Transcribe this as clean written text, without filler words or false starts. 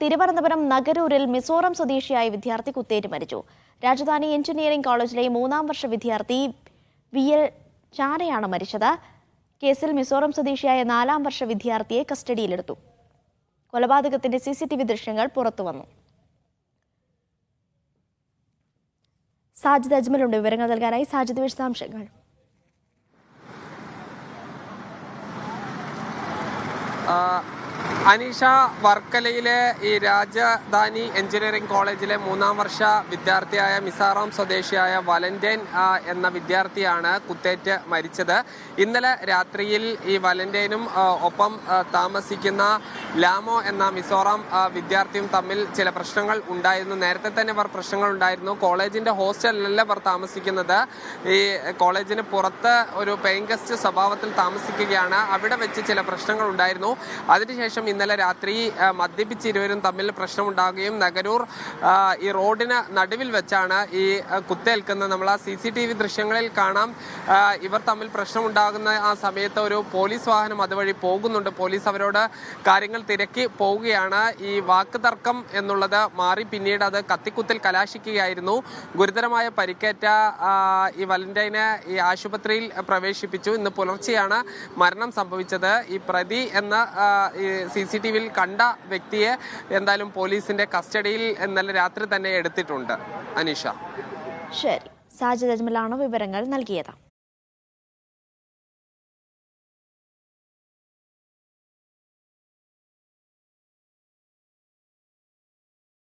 തിരുവനന്തപുരം നഗരൂരിൽ മിസോറം സ്വദേശിയായ വിദ്യാർത്ഥി കുത്തേറ്റ് മരിച്ചു. രാജധാനി എഞ്ചിനീയറിംഗ് കോളേജിലെ 3-ാം വർഷ വിദ്യാർത്ഥി VL ചാരയാണ് മരിച്ചത്. കേസിൽ മിസോറം സ്വദേശിയായ 4-ാം വർഷ വിദ്യാർത്ഥിയെ കസ്റ്റഡിയിലെടുത്തു. കൊലപാതകത്തിന്റെ CCTV ദൃശ്യങ്ങൾ പുറത്തുവന്നു. സാജിദ് അജ്മലുണ്ട് വിവരങ്ങൾ നൽകാനായി. സാജിദ്, വിശദാംശങ്ങൾ. അനീഷ, വർക്കലയിലെ ഈ രാജധാനി എഞ്ചിനീയറിംഗ് കോളേജിലെ 3-ാം വർഷ വിദ്യാർത്ഥിയായ മിസോറാം സ്വദേശിയായ വലന്റൈൻ എന്ന വിദ്യാർത്ഥിയാണ് കുത്തേറ്റ് മരിച്ചത്. ഇന്നലെ രാത്രിയിൽ ഈ വലന്റൈനും ഒപ്പം താമസിക്കുന്ന ലാമോ എന്ന മിസോറാം വിദ്യാർത്ഥിയും തമ്മിൽ ചില പ്രശ്നങ്ങൾ ഉണ്ടായിരുന്നു. നേരത്തെ തന്നെ ഇവർ പ്രശ്നങ്ങൾ ഉണ്ടായിരുന്നു. കോളേജിന്റെ ഹോസ്റ്റലിലല്ല ഇവർ താമസിക്കുന്നത്. ഈ കോളേജിന് പുറത്ത് ഒരു പെയിങ് ഗസ്റ്റ് സ്വഭാവത്തിൽ താമസിക്കുകയാണ്. അവിടെ വെച്ച് ചില പ്രശ്നങ്ങൾ ഉണ്ടായിരുന്നു. അതിനുശേഷം ഇന്നലെ രാത്രി മദ്യപിച്ച് ഇരുവരും തമ്മിൽ പ്രശ്നമുണ്ടാകുകയും നഗരൂർ ഈ റോഡിന് നടുവിൽ വെച്ചാണ് ഈ കുത്തേൽക്കുന്നത്. നമ്മൾ ആ CCTV ദൃശ്യങ്ങളിൽ കാണാം. ഇവർ തമ്മിൽ പ്രശ്നമുണ്ടാകുന്ന ആ സമയത്ത് ഒരു പോലീസ് വാഹനം അതുവഴി പോകുന്നുണ്ട്. പോലീസ് അവരോട് കാര്യങ്ങൾ തിരക്കി പോവുകയാണ്. ഈ വാക്ക് തർക്കം എന്നുള്ളത് മാറി പിന്നീട് അത് കത്തിക്കുത്തിൽ കലാശിക്കുകയായിരുന്നു. ഗുരുതരമായ പരിക്കേറ്റ ഈ വലന്റൈനെ ഈ ആശുപത്രിയിൽ പ്രവേശിപ്പിച്ചു. ഇന്ന് പുലർച്ചെയാണ് മരണം സംഭവിച്ചത്. ഈ പ്രതി എന്ന CCTVയിൽ കണ്ട വ്യക്തിയെ എന്തായാലും പോലീസിന്റെ കസ്റ്റഡിയിൽ ഇന്നലെ രാത്രി തന്നെ എടുത്തിട്ടുണ്ട്. അനീഷ. ശരി, സാജിദ് അജ്മലാണ് വിവരങ്ങൾ നൽകിയത്.